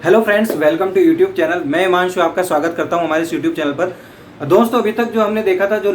Hello friends, welcome to YouTube channel. मैं हिमांशु आपका स्वागत करता हूं हमारे इस यूट्यूब चैनल पर। दोस्तों, अभी तक जो हमने देखा था, जो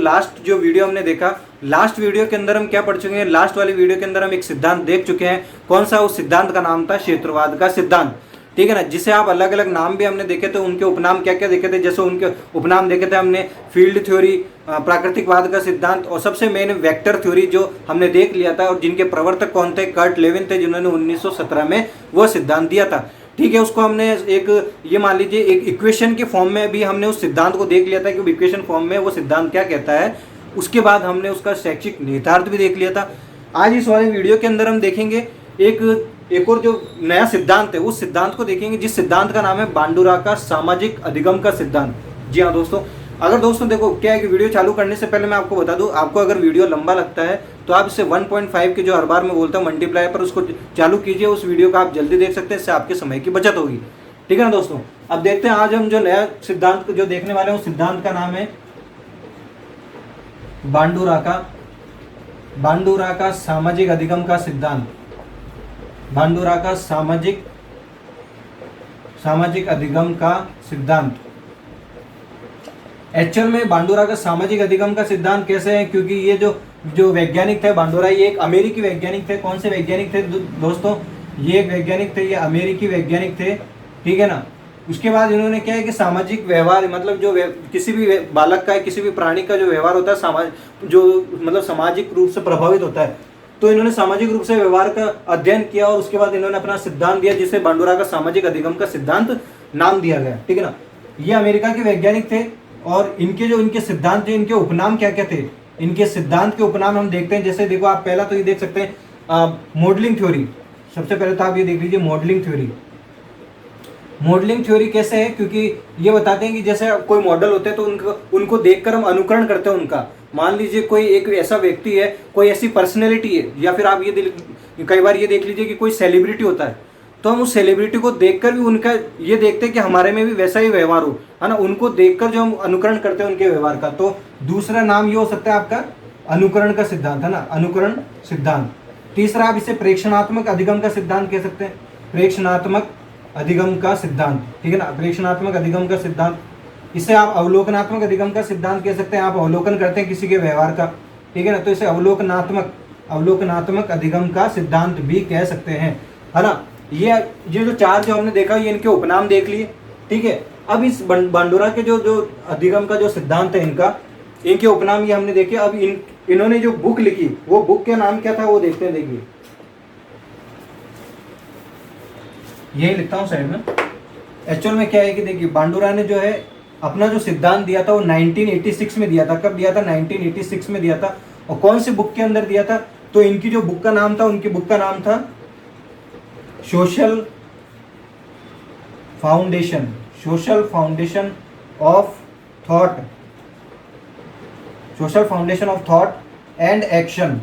वीडियो हमने देखा, लास्ट वीडियो के अंदर हम क्या पढ़ चुके हैं? लास्ट वाली वीडियो के अंदर हम एक सिद्धांत देख चुके हैं। कौन सा? उस सिद्धांत का नाम था क्षेत्रवाद का सिद्धांत। ठीक है ना, जिसे आप अलग अलग नाम भी हमने देखे थे, उनके उपनाम क्या क्या देखे थे। जैसे उनके उपनाम देखे थे हमने फील्ड थ्योरी, प्राकृतिकवाद का सिद्धांत, और सबसे मेन वेक्टर थ्योरी जो हमने देख लिया था, और जिनके प्रवर्तक कौन थे? कर्ट लेविन थे, जिन्होंने 1917 में वो सिद्धांत दिया था। ठीक है, उसको हमने एक, ये मान लीजिए, एक इक्वेशन के फॉर्म में भी हमने उस सिद्धांत को देख लिया था कि इक्वेशन फॉर्म में वो सिद्धांत क्या कहता है। उसके बाद हमने उसका शैक्षिक निहितार्थ भी देख लिया था। आज इस वाले वीडियो के अंदर हम देखेंगे एक और जो नया सिद्धांत है, उस सिद्धांत को देखेंगे, जिस सिद्धांत का नाम है बांडुरा का सामाजिक अधिगम का सिद्धांत। जी हाँ दोस्तों, अगर दोस्तों देखो क्या है कि वीडियो चालू करने से पहले मैं आपको बता दूं, आपको अगर वीडियो लंबा लगता है तो आप इसे 1.5 के, जो हर बार मैं बोलता हूँ, मल्टीप्लाई पर उसको चालू कीजिए। उस वीडियो को आप जल्दी देख सकते हैं, इससे आपके समय की बचत होगी। ठीक है ना दोस्तों, अब देखते हैं आज हम जो नया सिद्धांत जो देखने वाले हैं, उस सिद्धांत का नाम है बांडुरा का सामाजिक अधिगम का सिद्धांत। बांडुरा का सामाजिक अधिगम का सिद्धांत। एक्चुअल में बांडुरा का सामाजिक अधिगम का सिद्धांत कैसे है? क्योंकि ये जो वैज्ञानिक थे बांडुरा, ये एक अमेरिकी वैज्ञानिक थे। कौन से वैज्ञानिक थे दोस्तों? ये एक वैज्ञानिक थे, ये अमेरिकी वैज्ञानिक थे। ठीक है ना। उसके बाद इन्होंने क्या है कि सामाजिक व्यवहार, मतलब जो किसी भी बालक का, किसी भी प्राणी का जो व्यवहार होता है, मतलब सामाजिक रूप से प्रभावित होता है, तो इन्होंने सामाजिक रूप से व्यवहार का अध्ययन किया और उसके बाद इन्होंने अपना सिद्धांत दिया, जिसे बांडुरा का सामाजिक अधिगम का सिद्धांत नाम दिया गया। ठीक है ना। ये अमेरिका के वैज्ञानिक थे और इनके सिद्धांत, जो इनके उपनाम क्या क्या थे, इनके सिद्धांत के उपनाम हम देखते हैं। जैसे देखो, आप पहला तो ये देख सकते हैं मॉडलिंग थ्योरी। सबसे पहले तो आप ये देख लीजिए मॉडलिंग थ्योरी। मॉडलिंग थ्योरी कैसे है? क्योंकि ये बताते हैं कि जैसे कोई मॉडल होते हैं तो उनको देखकर हम अनुकरण करते हैं उनका। मान लीजिए कोई एक ऐसा व्यक्ति है, कोई ऐसी पर्सनैलिटी है, या फिर आप कई बार ये देख लीजिए कि कोई सेलिब्रिटी होता है, तो हम उस सेलिब्रिटी को देखकर भी उनका ये देखते हैं कि हमारे में भी वैसा ही व्यवहार हो, है ना। उनको देखकर जो हम अनुकरण करते हैं उनके व्यवहार का, तो दूसरा नाम ये हो सकता है आपका अनुकरण का सिद्धांत, है ना, अनुकरण सिद्धांत। तीसरा आप इसे प्रेक्षणात्मक अधिगम का सिद्धांत कह सकते हैं, प्रेक्षणात्मक अधिगम का सिद्धांत। ठीक है ना, प्रेक्षणात्मक अधिगम का सिद्धांत। इसे आप अवलोकनात्मक अधिगम का सिद्धांत कह सकते हैं। आप अवलोकन करते हैं किसी के व्यवहार का, ठीक है ना, तो इसे अवलोकनात्मक अधिगम का सिद्धांत भी कह सकते हैं, है ना। ये जो चार जो हमने देखा, ये इनके उपनाम देख लिए। ठीक है, अब इस बांडुरा के जो अधिगम का जो सिद्धांत है, इनके उपनाम ये हमने देखे। अब इन्होंने जो बुक लिखी, वो बुक का नाम क्या था वो देखते हैं। देखिए, यही लिखता हूं साइड में। एक्चुअल में क्या है कि देखिए, बांडुरा ने जो है अपना जो सिद्धांत दिया था वो 1986 में दिया था। कब दिया था? 1986 में दिया था। और कौन सी बुक के अंदर दिया था? तो इनकी जो बुक का नाम था, उनकी बुक का नाम था social foundation of thought and action.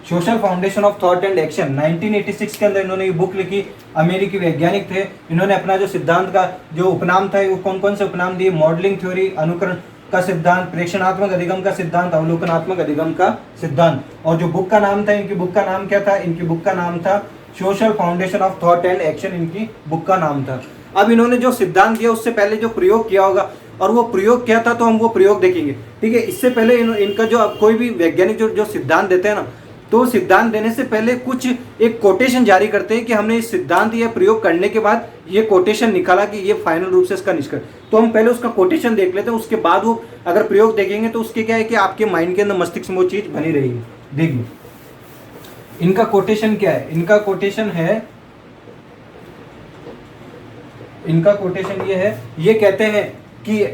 Social foundation of thought and action 1986 के अंदर इन्होंने ये बुक लिखी। अमेरिकी वैज्ञानिक थे। इन्होंने अपना जो सिद्धांत का जो उपनाम था, वो कौन कौन से उपनाम दिए? मॉडलिंग थ्योरी, अनुकरण का सिद्धांत, प्रेक्षणात्मक अधिगम का सिद्धांत, अवलोकनात्मक अधिगम का सिद्धांत। और जो बुक का नाम था, इनकी बुक का नाम क्या था? इनकी बुक का नाम था social foundation of thought and action, इनकी बुक का नाम था। अब इन्होंने जो सिद्धांत दिया, उससे पहले जो प्रयोग किया होगा, और वो प्रयोग क्या था, तो हम वो प्रयोग देखेंगे। ठीक है, इससे पहले इनका जो कोई भी वैज्ञानिक जो सिद्धांत देते हैं ना, तो सिद्धांत देने से पहले कुछ एक कोटेशन जारी करते हैं कि हमने इस सिद्धांत या प्रयोग करने के बाद ये कोटेशन निकाला कि ये फाइनल रूप से इसका निष्कर्ष। तो हम पहले उसका कोटेशन देख लेते हैं, उसके बाद वो अगर प्रयोग देखेंगे तो उसके क्या है कि आपके माइंड के अंदर, मस्तिष्क में वो चीज बनी रहेगी। देखिए, इनका कोटेशन क्या है? इनका कोटेशन ये है, ये कहते हैं कि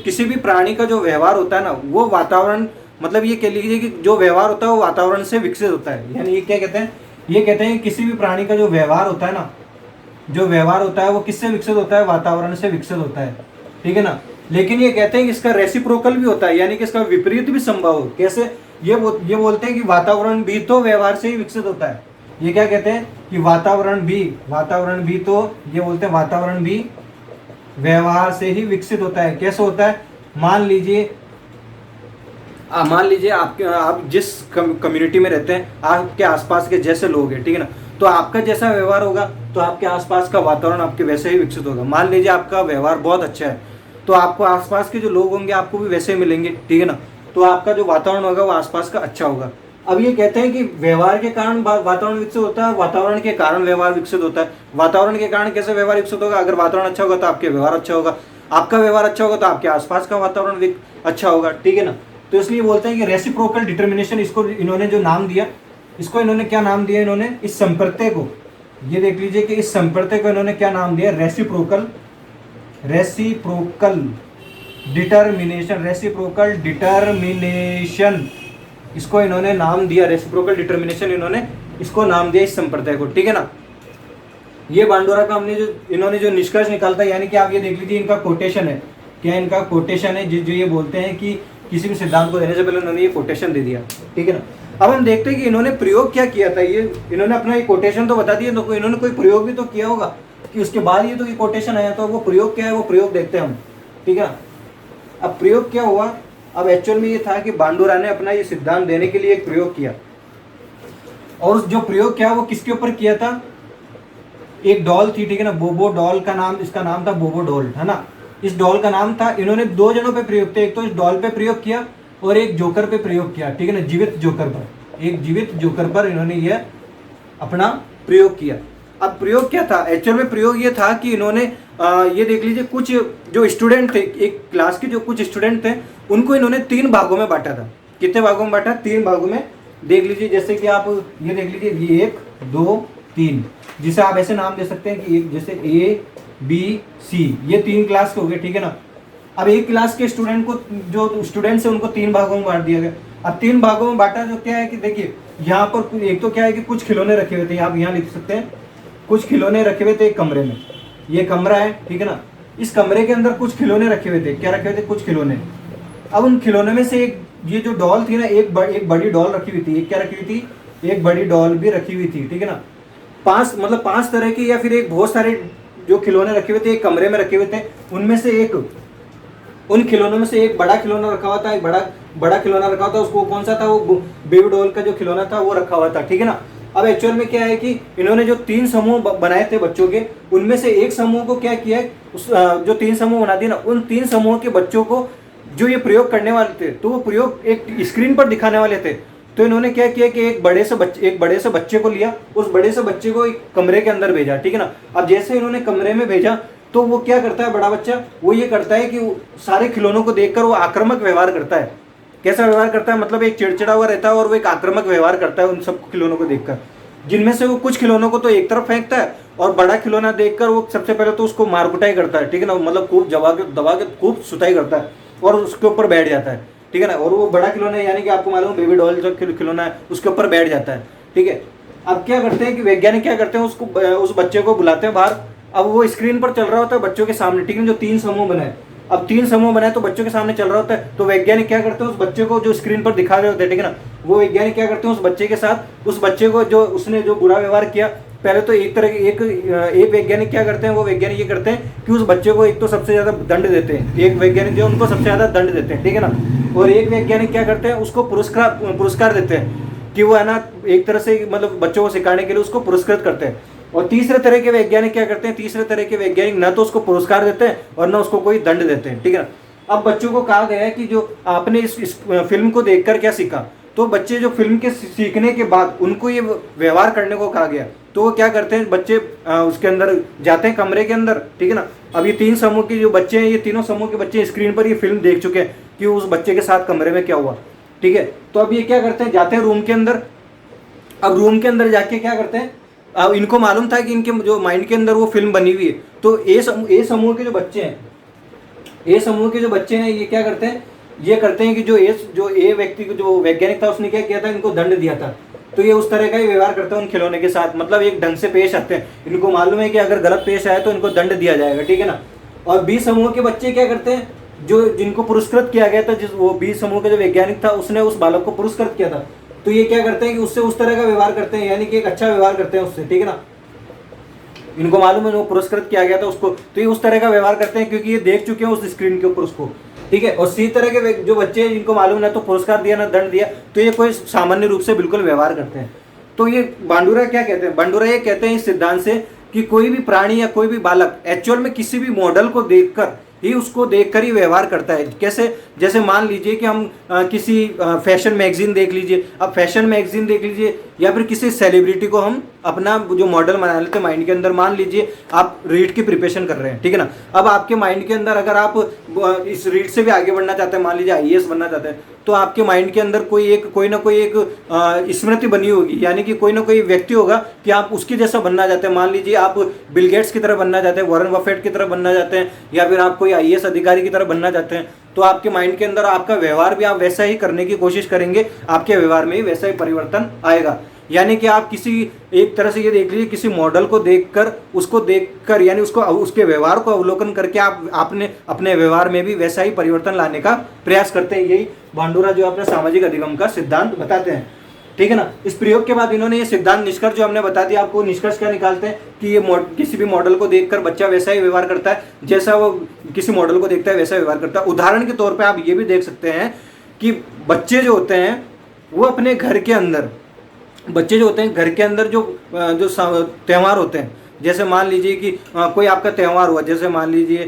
किसी भी प्राणी का जो व्यवहार होता है ना, वो वातावरण, मतलब ये कह लीजिए कि जो व्यवहार होता है वो वातावरण से विकसित होता है। यानी ये क्या कहते हैं? ये कहते हैं कि किसी भी प्राणी का जो व्यवहार होता है ना, जो व्यवहार होता है वो किससे विकसित होता है? वातावरण से विकसित होता है। ठीक है ना। लेकिन ये कहते हैं कि इसका रेसिप्रोकल भी होता है, यानी कि इसका विपरीत भी संभव हो। कैसे? ये बोलते हैं कि वातावरण भी तो व्यवहार से ही विकसित होता है। ये क्या कहते हैं कि वातावरण भी तो, ये बोलते हैं वातावरण भी व्यवहार से ही विकसित होता है। कैसे होता है? मान लीजिए आप जिस कम्युनिटी में रहते हैं, आपके आसपास के जैसे लोग हैं, ठीक है ना, तो आपका जैसा व्यवहार होगा तो आपके आसपास का वातावरण आपके वैसे ही विकसित होगा। मान लीजिए आपका व्यवहार बहुत अच्छा है तो आपको आसपास के जो लोग होंगे आपको भी वैसे ही मिलेंगे, ठीक है ना। तो आपका जो वातावरण होगा वो आसपास का अच्छा होगा। अब ये कहते हैं कि व्यवहार के कारण वातावरण विकसित होता है, वातावरण के कारण व्यवहार विकसित होता है। वातावरण के कारण कैसे व्यवहार विकसित होगा? अगर वातावरण अच्छा होगा तो आपके व्यवहार अच्छा होगा, आपका व्यवहार अच्छा होगा तो आपके आसपास का वातावरण अच्छा होगा, ठीक है ना। तो इसलिए बोलते हैं कि रेसिप्रोकल डिटर्मिनेशन, इसको इन्होंने जो नाम दिया, इसको इन्होंने क्या नाम दिया? इन्होंने इस संप्रत्यय को, ये देख लीजिए कि इस संप्रत्यय को इन्होंने क्या नाम दिया? रेसिप्रोकल डिटर्मिनेशन, रेसिप्रोकल डिटर्मिनेशन, इसको इन्होंने नाम दिया, रेसिप्रोकल डिटर्मिनेशन इन्होंने इसको नाम दिया इस संप्रदाय को, ठीक है ना। ये बांडोरा का हमने जो इन्होंने जो निष्कर्ष निकालता है, यानी कि आप ये देख लीजिए इनका कोटेशन है, क्या इनका कोटेशन है, जो ये बोलते हैं कि किसी भी सिद्धांत को देने से पहले उन्होंने ये कोटेशन दे दिया, ठीक है ना। अब हम देखते हैं कि इन्होंने प्रयोग क्या किया था। ये इन्होंने अपना ये कोटेशन तो बता दिया, तो इन्होंने कोई प्रयोग भी तो किया होगा कि उसके बाद ये तो ये कोटेशन आया, तो वो प्रयोग क्या है, वो प्रयोग देखते हैं हम, ठीक है। अब प्रयोग क्या हुआ? अब एक्चुअल में ये था कि बांडोरा ने अपना ये सिद्धांत देने के लिए एक प्रयोग किया, और जो प्रयोग किया वो किसके ऊपर किया था? एक डॉल थी, ठीक है ना, बोबो डॉल का नाम, इसका नाम था बोबो डॉल, है ना। इस डॉल का नाम था, इन्होंने दो जनों पे प्रयोग किया, एक तो इस डॉल पे प्रयोग किया और एक जोकर पे प्रयोग किया, ठीक है ना, जीवित जोकर पर, एक जीवित जोकर पर इन्होंने यह अपना प्रयोग किया। अब प्रयोग क्या था? एक्चुअल में प्रयोग ये था कि इन्होंने ये देख लीजिए कुछ जो स्टूडेंट थे, एक क्लास के जो कुछ स्टूडेंट थे, उनको इन्होंने 3 भागों में बांटा था। कितने भागों में बांटा? 3 भागों में। देख लीजिए, जैसे कि आप ये देख लीजिए, ये 1 2 3, जिसे आप ऐसे नाम दे सकते हैं कि जैसे A B C, ये 3 क्लास के हो गए, ठीक है ना। अब एक क्लास के स्टूडेंट को, जो स्टूडेंट्स है उनको 3 भागों में बांट दिया गया। अब 3 भागों में बांटा, जो क्या है कि देखिए यहाँ पर एक तो क्या है कि कुछ खिलौने रखे हुए थे, आप यहाँ लिख सकते हैं, कुछ खिलौने रखे हुए थे एक कमरे में, ये कमरा है, ठीक है ना। इस कमरे के अंदर कुछ खिलौने रखे हुए थे। क्या रखे हुए थे? कुछ खिलौने। अब उन खिलौने में से एक, ये जो डॉल थी ना, एक बड़ी डॉल रखी हुई थी। एक क्या रखी हुई थी? एक बड़ी डॉल भी रखी हुई थी, ठीक है ना। 5 तरह के, या फिर एक बहुत सारे जो खिलौने रखे हुए थे एक कमरे में रखे हुए थे, उनमें से एक, उन खिलौनों में से एक बड़ा खिलौना रखा हुआ था, एक बड़ा खिलौना रखा हुआ था। उसको कौन सा था? वो बेबी डॉल का जो खिलौना था वो रखा हुआ था, ठीक है ना। अब एक्चुअल में क्या है कि इन्होंने जो 3 समूह बनाए थे बच्चों के, उनमें से एक समूह को क्या किया है, जो 3 समूह बना दिए ना, उन 3 समूह के बच्चों को जो ये प्रयोग करने वाले थे, तो वो प्रयोग एक स्क्रीन पर दिखाने वाले थे। तो इन्होंने क्या किया कि एक बड़े से बच्चे को लिया, उस बड़े से बच्चे को एक कमरे के अंदर भेजा, ठीक है ना। अब जैसे इन्होंने कमरे में भेजा, तो वो क्या करता है बड़ा बच्चा? वो ये करता है कि सारे खिलौनों को देखकर वो आक्रामक व्यवहार करता है। कैसा व्यवहार करता है? मतलब एक चिड़चिड़ा हुआ रहता है और वो एक आक्रामक व्यवहार करता है उन सब खिलौनों को देखकर, जिनमें से वो कुछ खिलौनों को तो एक तरफ फेंकता है, और बड़ा खिलौना देखकर वो सबसे पहले तो उसको मार कुटाई करता है, ठीक है ना, मतलब खूब दबा के खूब सुताई करता है और उसके ऊपर बैठ जाता है, ठीक है ना। और वो बड़ा खिलौना, यानी कि आपको मालूम बेबी डॉल जो खिलौना है, उसके ऊपर बैठ जाता है, ठीक है। अब क्या करते हैं कि वैज्ञानिक क्या करते हैं, उसको, उस बच्चे को बुलाते हैं बाहर। अब वो स्क्रीन पर चल रहा होता है बच्चों के सामने, ठीक है, जो 3 समूह बनाए। अब 3 समूह बनाए तो बच्चों के सामने चल रहा होता है, तो वैज्ञानिक क्या करते हैं, उस बच्चे को जो स्क्रीन पर दिखा रहे होते हैं, ठीक है ना, वो वैज्ञानिक क्या करते हैं, उस बच्चे के साथ, उस बच्चे को जो उसने जो बुरा व्यवहार किया, पहले तो एक वैज्ञानिक क्या करते हैं, वो वैज्ञानिक ये करते हैं कि उस बच्चे को एक तो सबसे ज्यादा दंड देते हैं, एक वैज्ञानिक जो उनको सबसे ज्यादा दंड देते हैं, ठीक है ना। और एक वैज्ञानिक क्या करते हैं, उसको पुरस्कार देते हैं कि वो है ना, एक तरह से मतलब बच्चों को सिखाने के लिए उसको पुरस्कृत करते हैं। और तीसरे तरह के वैज्ञानिक क्या करते हैं, तीसरे तरह के वैज्ञानिक न तो उसको पुरस्कार देते हैं और न उसको कोई दंड देते हैं, ठीक है ना। अब बच्चों को कहा गया है कि जो आपने इस फिल्म को देखकर क्या सीखा, तो बच्चे जो फिल्म के सीखने के बाद उनको ये व्यवहार करने को कहा गया, तो वो क्या करते हैं, बच्चे उसके अंदर जाते हैं कमरे के अंदर, ठीक है ना। अब ये 3 समूह के जो बच्चे हैं, ये तीनों समूह के बच्चे स्क्रीन पर ये फिल्म देख चुके हैं कि उस बच्चे के साथ कमरे में क्या हुआ, ठीक है। तो अब ये क्या करते हैं, जाते हैं रूम के अंदर। अब रूम के अंदर जाके क्या करते हैं, अब इनको मालूम था कि इनके जो माइंड के अंदर वो फिल्म बनी हुई है, तो ए समूह के जो बच्चे हैं, ये क्या करते हैं, ये करते हैं कि जो ए व्यक्ति को, जो वैज्ञानिक था, उसने क्या किया था, इनको दंड दिया था, तो ये उस तरह का ही व्यवहार करते हैं उन खिलौने के साथ, मतलब एक ढंग से पेश आते हैं। इनको मालूम है कि अगर गलत पेश आए तो इनको दंड दिया जाएगा, ठीक है ना। और बी समूह के बच्चे क्या करते हैं, जो जिनको पुरस्कृत किया गया था, वो बी समूह का जो वैज्ञानिक था, उसने उस बालक को पुरस्कृत किया था, तो ये क्या करते हैं कि उससे उस तरह का व्यवहार करते हैं, यानी कि एक अच्छा व्यवहार करते हैं उससे, ठीक है ना। इनको मालूम है वो पुरस्कृत किया गया था उसको, तो ये उस तरह का व्यवहार करते हैं क्योंकि ये देख चुके हैं उस स्क्रीन के ऊपर उसको, ठीक है। और सी तरह के जो बच्चे हैं जिनको मालूम ना तो पुरस्कार दिया ना दंड दिया, तो ये कोई सामान्य रूप से बिल्कुल व्यवहार करते हैं। तो ये बांडुरा क्या कहते हैं, बांडुरा ये कहते हैं इस सिद्धांत से कि कोई भी प्राणी या कोई भी बालक एक्चुअल में किसी भी मॉडल को देखकर ही उसको देखकर ही व्यवहार करता है। कैसे, जैसे मान लीजिए कि हम किसी फैशन मैगजीन देख लीजिए, अब फैशन मैगजीन देख लीजिए या फिर किसी सेलिब्रिटी को हम अपना जो मॉडल बना लेते हैं माइंड के अंदर। मान लीजिए आप रीट की प्रिपरेशन कर रहे हैं, ठीक है ना, अब आपके माइंड के अंदर अगर आप इस रीट से भी आगे बढ़ना चाहते हैं, मान लीजिए आईएएस बनना चाहते हैं, तो आपके माइंड के अंदर कोई ना कोई एक स्मृति बनी होगी, यानी कि कोई ना कोई व्यक्ति होगा कि आप उसके जैसा बनना चाहते हैं। मान लीजिए आप बिल गेट्स की तरह बनना चाहते हैं, वॉरेन बफेट की तरह बनना चाहते हैं, या फिर आप कोई आईएएस अधिकारी की तरह बनना चाहते हैं, तो आपके माइंड के अंदर आपका व्यवहार भी आप वैसा ही करने की कोशिश करेंगे, आपके व्यवहार में ही वैसा ही परिवर्तन आएगा। यानी कि आप किसी एक तरह से ये देख लीजिए, किसी मॉडल को देखकर, उसको देखकर यानी उसको उसके व्यवहार को अवलोकन करके आपने अपने व्यवहार में भी वैसा ही परिवर्तन लाने का प्रयास करते हैं। यही बांडुरा जो अपने सामाजिक अधिगम का सिद्धांत बताते हैं, ठीक है ना। इस प्रयोग के बाद इन्होंने ये सिद्धांत निष्कर्ष जो हमने बता दिया आपको, निष्कर्ष क्या निकालते हैं कि ये किसी भी मॉडल को देखकर बच्चा वैसा ही व्यवहार करता है जैसा वो किसी मॉडल को देखता है, वैसा व्यवहार करता है। उदाहरण के तौर पर आप ये भी देख सकते हैं कि बच्चे जो होते हैं वो अपने घर के अंदर, बच्चे जो होते हैं घर के अंदर जो त्यौहार होते हैं, जैसे मान लीजिए कि कोई आपका त्यौहार हुआ, जैसे मान लीजिए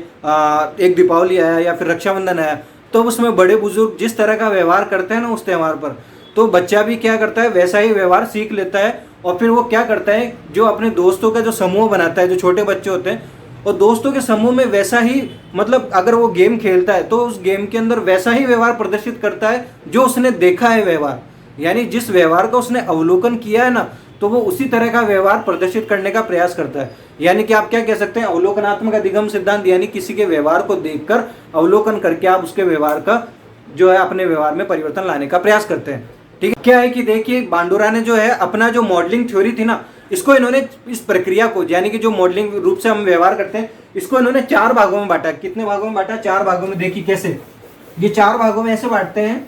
एक दीपावली आया या फिर रक्षाबंधन आया, तो उसमें बड़े बुजुर्ग जिस तरह का व्यवहार करते हैं ना उस त्यौहार पर, तो बच्चा भी क्या करता है वैसा ही व्यवहार सीख लेता है। और फिर वो क्या करता है, जो अपने दोस्तों का जो समूह बनाता है, जो छोटे बच्चे होते हैं, और दोस्तों के समूह में वैसा ही, मतलब अगर वो गेम खेलता है तो उस गेम के अंदर वैसा ही व्यवहार प्रदर्शित करता है जो उसने देखा है व्यवहार, यानी जिस व्यवहार का उसने अवलोकन किया है ना, तो वो उसी तरह का व्यवहार प्रदर्शित करने का प्रयास करता है। यानी कि आप क्या कह सकते हैं, अवलोकनात्मक अधिगम सिद्धांत, यानी किसी के व्यवहार को देखकर अवलोकन करके आप उसके व्यवहार का जो है अपने व्यवहार में परिवर्तन लाने का प्रयास करते हैं। ठीक है, क्या है कि देखिए बांडुरा ने जो है अपना जो मॉडलिंग थ्योरी थी ना, इसको इन्होंने इस प्रक्रिया को, यानी कि जो मॉडलिंग रूप से हम व्यवहार करते हैं, इसको इन्होंने 4 भागों में बांटा। कितने भागों में बांटा? 4 भागों में। देखिए कैसे, ये 4 भागों में ऐसे बांटते हैं,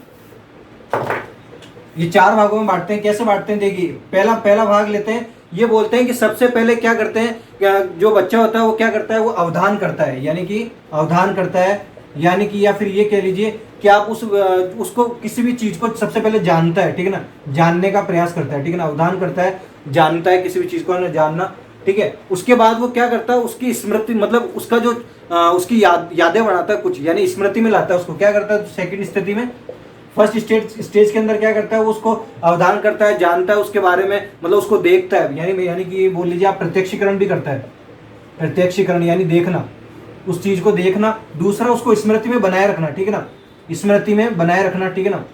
ये 4 भागों में बांटते हैं। कैसे बांटते हैं देखिए, पहला भाग लेते हैं, ये बोलते हैं कि सबसे पहले क्या करते हैं, जो बच्चा होता है वो क्या करता है, वो अवधान करता है, यानी कि अवधान करता है, यानी कि या फिर ये कह लीजिए कि आप उसको किसी भी चीज को सबसे पहले जानता है, ठीक है ना, जानने का प्रयास करता है, ठीक है ना, अवधान करता है, जानता है किसी भी चीज को जानना, ठीक है। उसके बाद वो क्या करता है, उसकी स्मृति, मतलब उसका जो उसकी यादें बढ़ाता है कुछ, यानी स्मृति में लाता है उसको। क्या करता है सेकंड स्थिति में, फर्स्ट स्टेज के अंदर क्या करता है, वो उसको अवधान करता है, जानता है उसके बारे में, मतलब उसको देखता है, यानी कि ये बोल लीजिए आप प्रत्यक्षीकरण भी करता है। प्रत्यक्षीकरण यानी देखना, उस चीज को देखना। दूसरा, उसको स्मृति में बनाए रखना, ठीक है ना, स्मृति में बनाए रखना, ठीक है ना,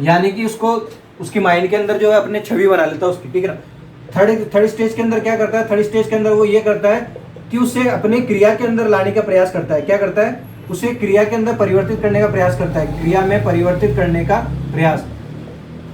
यानी कि उसको उसकी माइंड के अंदर जो है अपने छवि बना लेता है उसकी, ठीक है ना। थर्ड स्टेज के अंदर क्या करता है, थर्ड स्टेज के अंदर वो ये करता है कि उसे अपने क्रिया के अंदर लाने का प्रयास करता है। क्या करता है, उसे क्रिया के अंदर परिवर्तित करने का प्रयास करता है, क्रिया में परिवर्तित करने का प्रयास।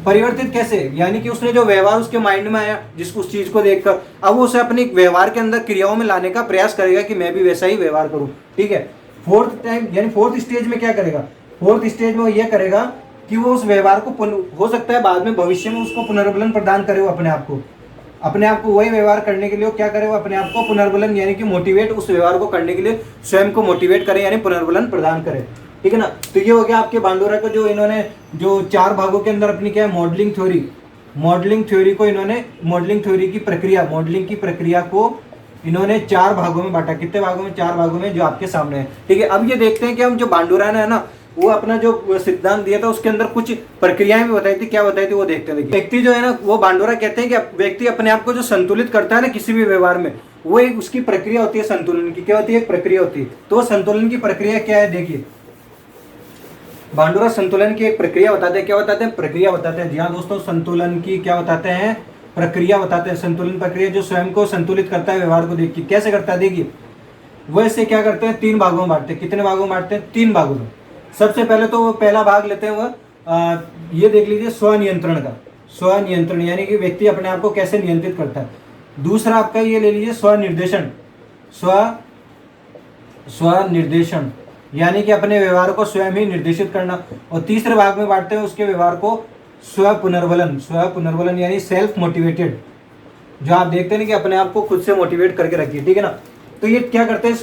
परिवर्तित कैसे, यानी कि उसने जो व्यवहार उसके माइंड में आया, जिसको उस चीज को देखकर, अब वो उसे अपने व्यवहार के अंदर क्रियाओं में लाने का प्रयास करेगा कि मैं भी वैसा ही व्यवहार करूं, ठीक है। फोर्थ टाइम यानी फोर्थ स्टेज में क्या करेगा, फोर्थ स्टेज में वो ये करेगा कि वो उस व्यवहार को, हो सकता है बाद में भविष्य में उसको पुनर्बलन प्रदान करे, वो अपने आप को वही व्यवहार करने के लिए क्या करे, वो अपने आप को पुनर्बलन यानी कि मोटिवेट, उस व्यवहार को करने के लिए स्वयं को मोटिवेट करे, यानी पुनर्बलन प्रदान करे, ठीक है ना। तो ये हो गया आपके बांडुरा को, जो इन्होंने जो 4 भागों के अंदर अपनी क्या है मॉडलिंग थ्योरी को इन्होंने, मॉडलिंग थ्योरी की प्रक्रिया, मॉडलिंग की प्रक्रिया को इन्होंने 4 भागों में बांटा। कितने भागों में? 4 भागों में, जो आपके सामने है, ठीक है। अब ये देखते हैं कि हम जो बांडुरा ने है ना, वो अपना जो सिद्धांत दिया था उसके अंदर कुछ प्रक्रियाएं भी बताई थी। क्या बताई थी वो देखते हैं। व्यक्ति जो है ना, वो बांडुरा कहते हैं कि व्यक्ति अपने आप को जो संतुलित करता है ना किसी भी व्यवहार में, वो एक उसकी प्रक्रिया होती है संतुलन की। क्या होती है? एक प्रक्रिया होती है। तो संतुलन की प्रक्रिया क्या है देखिए, बांडुरा संतुलन की एक प्रक्रिया बताते हैं। क्या बताते हैं? प्रक्रिया बताते हैं। जी हाँ दोस्तों, संतुलन की क्या बताते हैं? प्रक्रिया बताते हैं। संतुलन प्रक्रिया जो स्वयं को संतुलित करता है व्यवहार को देखिए। कैसे करता है देखिए, वैसे क्या करते हैं 3 भागों में बांटते हैं। कितने भागों में बांटते हैं? 3 भागों में। सबसे पहले तो वो पहला भाग लेते हैं वो ये देख लीजिए स्वनियंत्रण का। स्वनियंत्रण यानी कि व्यक्ति अपने आप को कैसे नियंत्रित करता है। दूसरा आपका ये ले लीजिए स्वनिर्देशन। स्वनिर्देशन यानी कि अपने व्यवहार को स्वयं ही निर्देशित करना। और तीसरे भाग में बांटते हैं उसके व्यवहार को स्व पुनर्बलन यानी सेल्फ मोटिवेटेड, जो आप देखते हैं कि अपने आप को खुद से मोटिवेट करके रखिए, ठीक है ना। तो ये क्या करते हैं,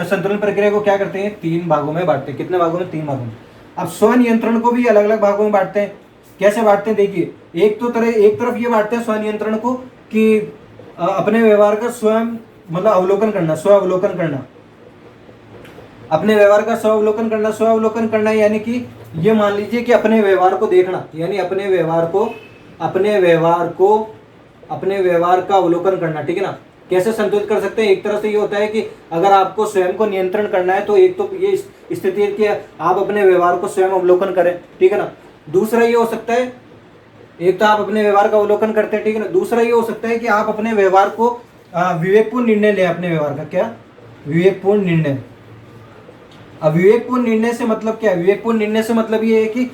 संतुलन प्रक्रिया को क्या करते हैं 3 भागों में बांटते हैं। कितने भागों में? 3 भागों में। अब स्व नियंत्रण को भी अलग अलग भागों में बांटते हैं। कैसे बांटते हैं देखिए, एक तरफ ये बांटते हैं स्वनियंत्रण को कि अपने व्यवहार का स्वयं मतलब अवलोकन करना, स्व अवलोकन करना, अपने व्यवहार का स्व अवलोकन करना। स्व अवलोकन करना यानी कि ये मान लीजिए कि अपने व्यवहार को देखना, यानी अपने व्यवहार का अवलोकन करना, ठीक है ना। कैसे संतुलित कर सकते हैं, एक तरह से ये होता है कि अगर आपको स्वयं को नियंत्रण करना है तो एक तो ये स्थिति है कि आप अपने व्यवहार को स्वयं अवलोकन करें, ठीक है ना। दूसरा ये हो सकता है, एक तो आप अपने व्यवहार का अवलोकन करते हैं, ठीक है ना। दूसरा ये हो सकता है कि आप अपने व्यवहार को विवेकपूर्ण निर्णय लें, अपने व्यवहार का क्या, विवेकपूर्ण निर्णय। अब विवेकपूर्ण निर्णय से मतलब क्या है, विवेकपूर्ण निर्णय से मतलब ये है कि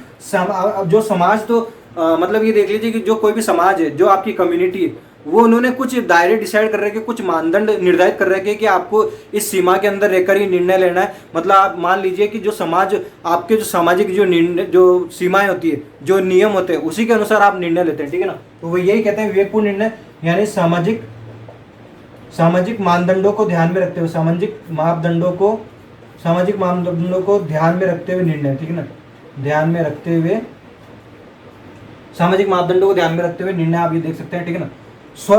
जो समाज तो मतलब ये देख लीजिए कि जो कोई भी समाज है, जो आपकी कम्युनिटी है, वो उन्होंने कुछ दायरे डिसाइड कर रखे, कुछ मानदंड निर्धारित कर रखे कि आपको इस सीमा के अंदर रहकर ही निर्णय लेना है। मतलब आप मान लीजिए कि जो समाज, आपके जो सामाजिक जो निर्णय, जो सीमाएं होती है, जो नियम होते हैं, उसी के अनुसार आप निर्णय लेते हैं, ठीक है ना। तो वो यही कहते हैं विवेकपूर्ण निर्णय, यानी सामाजिक मानदंडों को ध्यान में रखते हुए, सामाजिक मानदंडों को ध्यान में रखते हुए निर्णय, ठीक है ना, ध्यान में रखते हुए, सामाजिक मापदंडों को ध्यान में रखते हुए निर्णय आप ये देख सकते हैं, ठीक है ना।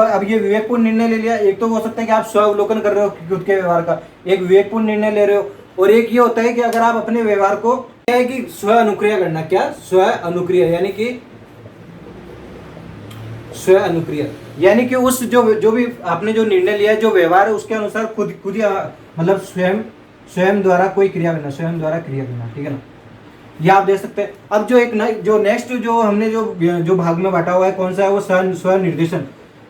अब ये विवेकपूर्ण निर्णय ले लिया, एक तो हो सकता है कि आप स्व अवलोकन कर रहे हो खुद के व्यवहार का, एक विवेकपूर्ण निर्णय ले रहे हो, और एक ये होता है कि अगर आप अपने व्यवहार को क्या है कि स्व अनुक्रिया करना, क्या, स्व अनुक्रिया, यानी कि स्व अनुक्रिया यानी कि उस जो भी आपने जो निर्णय लिया है, जो व्यवहार है, उसके अनुसार खुद ही मतलब स्वयं द्वारा कोई क्रिया करना, स्वयं द्वारा क्रिया करना, ठीक है ना। ये आप देख सकते हैं। अब जो नेक्स्ट जो हमने जो भाग में बांटा हुआ है, कौन सा है, वो स्वनिर्देशन।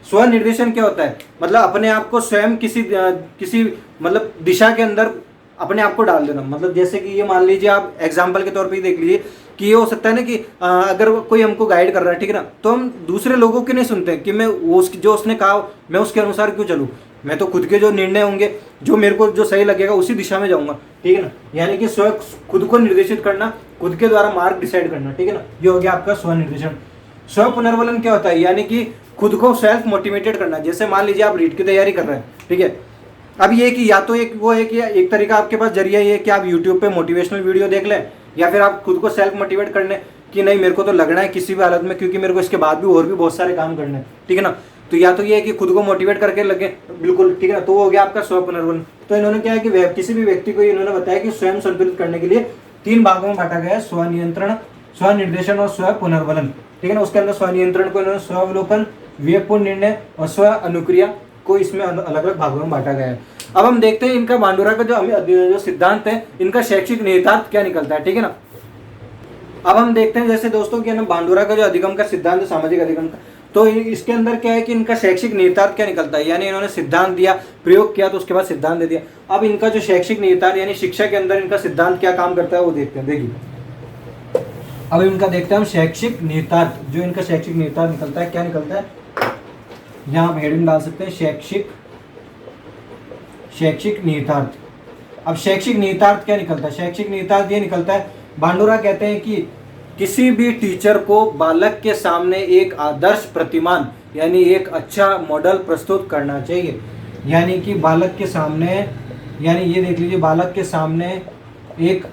स्वनिर्देशन क्या होता है, मतलब अपने आप को स्वयं किसी मतलब दिशा के अंदर अपने आप को डाल देना। मतलब जैसे कि ये मान लीजिए, आप एग्जाम्पल के तौर पे देख लीजिए कि ये हो सकता है ना कि अगर कोई हमको गाइड कर रहा है, ठीक है ना, तो हम दूसरे लोगों के नहीं सुनते कि मैं जो उसने कहा मैं उसके अनुसार क्यों चलूँ, मैं तो खुद के जो निर्णय होंगे, जो मेरे को जो सही लगेगा उसी दिशा में जाऊंगा, ठीक है ना। यानी कि खुद को निर्देशित करना, खुद के द्वारा मार्ग डिसाइड करना, ठीक है ना। ये हो गया आपका स्वनिर्देशन। स्व पुनर्वलन क्या होता है, यानी कि खुद को सेल्फ मोटिवेटेड करना। जैसे मान लीजिए आप रीट की तैयारी कर रहे हैं, ठीक है। अब ये कि या तो एक वो है कि एक तरीका आपके पास जरिया ये है कि आप यूट्यूब पे मोटिवेशनल वीडियो देख लें, या फिर आप खुद को सेल्फ मोटिवेट करने कि नहीं मेरे को तो लगना है किसी भी हालत में, क्योंकि मेरे को इसके बाद भी और भी बहुत सारे काम करने हैं, ठीक है ना। तो या तो ये है कि खुद को मोटिवेट करके लगे, बिल्कुल, ठीक है ना। तो वो हो गया आपका स्व पुनर्वलन। तो इन्होंने क्या है कि किसी भी व्यक्ति को इन्होंने बताया कि स्वयं संतुलित करने के लिए 3 भागों में बांटा गया है, स्वनियंत्रण, स्वनिर्देशन और स्व पुनर्वलन, ठीक है ना। उसके अंदर स्वनियंत्रण को इन्होंने स्व अवलोकन, विवेकपूर्ण निर्णय और स्व अनुक्रिया को इसमें अलग अलग भागों में बांटा गया है। अब हम देखते हैं इनका बांडुरा का जो सिद्धांत है, इनका शैक्षिक निहितार्थ क्या निकलता है, ठीक है ना। अब हम देखते हैं जैसे दोस्तों कि बांडुरा का जो अधिगम का सिद्धांत है, सामाजिक अधिगम का, तो इसके अंदर क्या है कि इनका शैक्षिक निहितार्थ क्या निकलता है, यानी इन्होंने सिद्धांत दिया, प्रयोग किया, तो उसके बाद सिद्धांत दे दिया। अब इनका जो शैक्षिक निहितार्थ यानी शिक्षा के अंदर इनका सिद्धांत क्या काम करता है वो देखते हैं। देखिए अब इनका देखते हैं हम शैक्षिक निहितार्थ। जो इनका शैक्षिक निहितार्थ निकलता है, क्या निकलता है, यहाँ आप हेडिंग डाल सकते हैं, शैक्षिक निहितार्थ। अब शैक्षिक निहितार्थ क्या निकलता है, शैक्षिक निहितार्थ ये निकलता है, बांडुरा कहते हैं कि किसी भी टीचर को बालक के सामने एक आदर्श प्रतिमान यानी एक अच्छा मॉडल प्रस्तुत करना चाहिए। यानी कि बालक के सामने, यानी ये देख लीजिए, बालक के सामने एक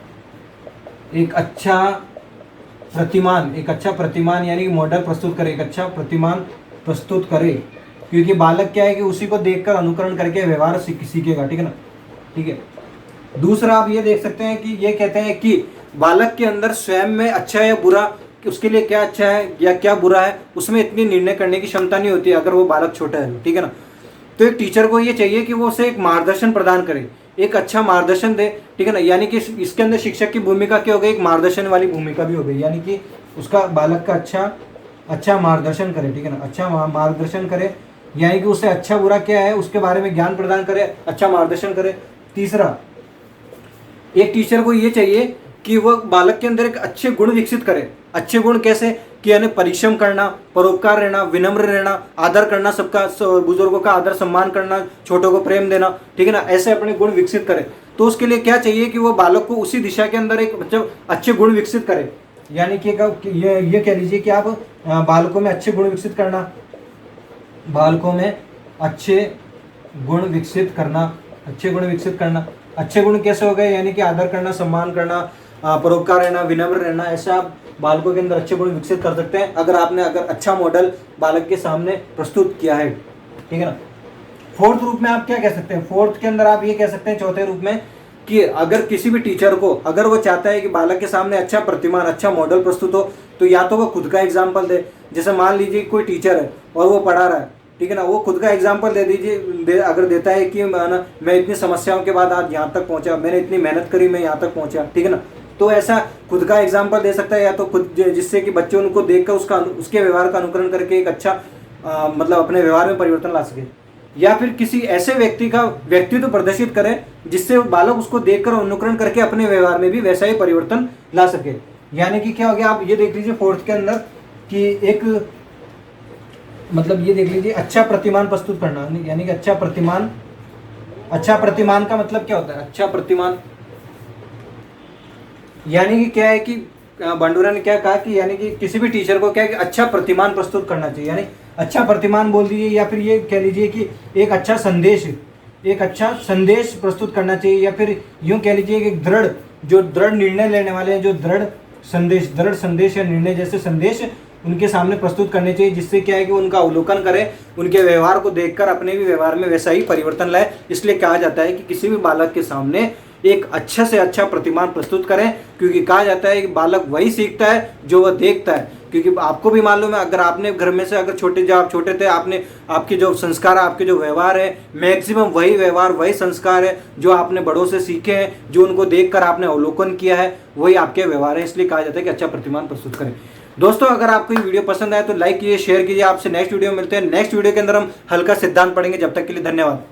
अच्छा प्रतिमान यानी मॉडल प्रस्तुत करे, एक अच्छा प्रतिमान प्रस्तुत करे, क्योंकि बालक क्या है कि उसी को देखकर अनुकरण करके व्यवहार सीखेगा, ठीक है ना, ठीक है। दूसरा आप ये देख सकते हैं कि ये कहते हैं कि बालक के अंदर स्वयं में अच्छा या बुरा, कि उसके लिए क्या अच्छा है या क्या बुरा है, उसमें इतनी निर्णय करने की क्षमता नहीं होती अगर वो बालक छोटा है, ठीक है ना। तो एक टीचर को ये चाहिए कि वो उसे एक मार्गदर्शन प्रदान करे, एक अच्छा मार्गदर्शन दे, ठीक है ना। यानी कि इसके अंदर शिक्षक की भूमिका क्या हो गई, एक मार्गदर्शन वाली भूमिका भी हो गई, यानी कि उसका बालक का अच्छा मार्गदर्शन करे, ठीक है ना, अच्छा मार्गदर्शन करे, यानी कि उसे अच्छा बुरा क्या है उसके बारे में ज्ञान प्रदान करे, अच्छा मार्गदर्शन करे। तीसरा, एक टीचर को ये चाहिए कि वो बालक के अंदर एक अच्छे गुण विकसित करे। अच्छे गुण कैसे, कि यानी परिश्रम करना, परोपकार रहना, विनम्र रहना, आदर करना, सबका बुजुर्गों का आदर सम्मान करना, छोटों को प्रेम देना, ठीक है ना, ऐसे अपने गुण विकसित करे। तो उसके लिए क्या चाहिए कि वो बालक को उसी दिशा के अंदर एक मतलब अच्छे गुण विकसित करे। यानी कि ये कह लीजिए कि आप बालकों में अच्छे गुण विकसित करना, बालकों में अच्छे गुण विकसित करना। अच्छे गुण कैसे हो गए, यानी कि आदर करना, सम्मान करना, परोपकार रहना, विनम्र रहना, ऐसा आप बालकों के अंदर अच्छे गुण विकसित कर सकते हैं अगर अच्छा मॉडल बालक के सामने प्रस्तुत किया है, ठीक है ना। फोर्थ रूप में आप क्या कह सकते हैं, फोर्थ के अंदर आप ये कह सकते हैं, चौथे रूप में, कि अगर किसी भी टीचर को अगर वो चाहता है कि बालक के सामने अच्छा प्रतिमान, अच्छा मॉडल प्रस्तुत हो, तो या तो वो खुद का एग्जाम्पल दे। जैसे मान लीजिए कोई टीचर है और वो पढ़ा रहा है, ठीक है ना, वो खुद का एग्जाम्पल अगर देता है कि मैं इतनी समस्याओं के बाद आज यहाँ तक पहुंचा, मैंने इतनी मेहनत करी, मैं यहाँ तक पहुंचा, ठीक है ना, तो ऐसा खुद का एग्जाम्पल दे सकता है, या तो खुद जिससे कि बच्चे उनको देखकर उसके व्यवहार का अनुकरण करके एक अच्छा मतलब अपने व्यवहार में परिवर्तन ला सके, या फिर किसी ऐसे व्यक्ति का व्यक्तित्व प्रदर्शित करे जिससे बालक उसको देखकर अनुकरण करके अपने व्यवहार में भी वैसा ही परिवर्तन ला सके। यानी कि क्या हो गया, आप ये देख लीजिए फोर्थ के अंदर कि एक मतलब ये देख लीजिए अच्छा प्रतिमान प्रस्तुत करना, यानी कि अच्छा प्रतिमान का मतलब क्या होता है, अच्छा प्रतिमान यानी कि क्या है कि बांडुरा ने क्या कहा कि यानी कि किसी भी टीचर को क्या है कि अच्छा प्रतिमान प्रस्तुत करना चाहिए, यानी अच्छा प्रतिमान बोल दीजिए, या फिर ये कह लीजिए कि एक अच्छा संदेश प्रस्तुत करना चाहिए, या फिर यूं कह लीजिए कि दृढ़ निर्णय लेने वाले हैं, जो दृढ़ संदेश या निर्णय जैसे संदेश उनके सामने प्रस्तुत करने चाहिए, जिससे क्या है कि उनका अवलोकन करें, उनके व्यवहार को देखकर अपने भी व्यवहार में वैसा ही परिवर्तन लाए। इसलिए कहा जाता है कि किसी भी बालक के सामने एक अच्छा से अच्छा प्रतिमान प्रस्तुत करें, क्योंकि कहा जाता है कि बालक वही सीखता है जो वह देखता है। क्योंकि आपको भी मालूम है, अगर आपने घर में से अगर जब आप छोटे थे, आपके जो संस्कार, आपके जो व्यवहार है, मैक्सिमम वही व्यवहार, वही संस्कार है जो आपने बड़ों से सीखे हैं, जो उनको देखकर आपने अवलोकन किया है, वही आपके व्यवहार है। इसलिए कहा जाता है कि अच्छा प्रतिमान प्रस्तुत करें। दोस्तों, अगर आपको ये वीडियो पसंद आए तो लाइक कीजिए, शेयर कीजिए। आपसे नेक्स्ट वीडियो मिलते हैं। नेक्स्ट वीडियो के अंदर हम हल्का सिद्धांत पढ़ेंगे। जब तक के लिए धन्यवाद।